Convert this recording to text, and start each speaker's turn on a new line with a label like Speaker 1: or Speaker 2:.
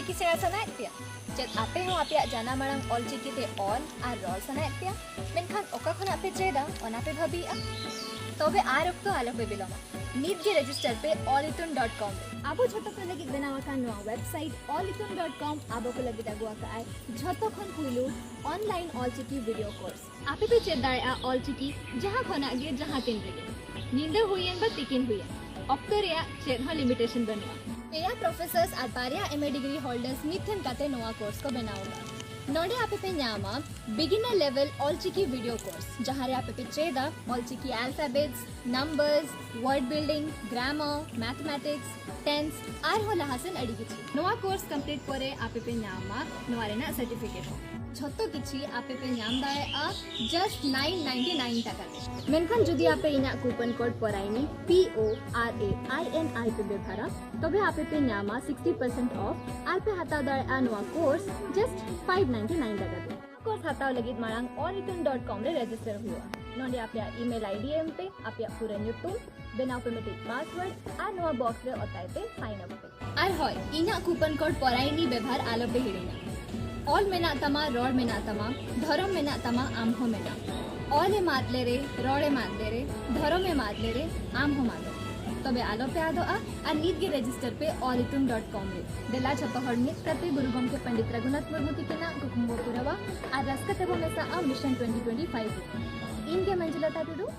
Speaker 1: ऑलचिकी सेवा सनाएत पे चेत आपे हो आपे जाना मांग ऑलचिकी ते ऑल आर रॉल सनाएत पे मेनखान ओका खन आपे चेदा ओना पे भाबिया तबे आर अक्तो आलो पे बिलोमा नीट के रजिस्टर पे allitun.com आबो झतो को लगी बनावा का नवा वेबसाइट allitun.com आबो को लगी दगुआ का आय झतो खन खुइलु ऑनलाइन ऑलचिकी वीडियो कोर्स आपे पे चेदाय आ ऑलचिकी जहां खना गे जहां तिन गे नींद हुइयन बा तिकिन हुइयन ऑक्टो रेया चेद हो limitation Banua पेया professors are Pariya MA degree holders मिथन काते नवा कोर्स को बनावगा नोडे आपे पे Nyama beginner level ऑलचिकी video course जहां रे आपे पे चेदा ऑलचिकी alphabets numbers word building grammar mathematics tense are हो लहासन अडिगी नवा कोर्स कंप्लीट करे आपे पे न्यामा नवारेना सर्टिफिकेट हो झतो किछि आपे पे न्याम दाए आ जस्ट 999 टाका मेनखान जदि आपे इना कूपन कोड पराइनी PORAINI पे बेभारा तबे आपे पे न्यामा 60% ऑफ आर पे हता दाए आ नवा कोर्स जस्ट 599 टाका कोर्स हताव लगी मांग allitun.com रे रजिस्टर हुआ नोंडे आपया ईमेल आईडी एम पे आपया पूरा न्यूटन बिना ऑटोमेटिक पासवर्ड आ नवा बॉक्स रे ओताइते साइन अप पे आर होय इना कूपन कोड पराइनी बेभार आलो पे हिड़ीना ऑल मेना तमा रोड मेना तमा धरम मेना तमा आम हो मेना ऑल ए मातले रे रोड ए मातले रे धरम ए मातले रे आम हो मातले तबे आलो पे आदो आ नीट के रजिस्टर पे allitun.com रे देला छतो हड़ने प्रति गुरुगम के पंडित रघुनाथ मुर्मू तिकेना कुकुम्बो पुरवा आ रस्कतबो मेसा आ मिशन 2025 इनके मंजिलता टुडू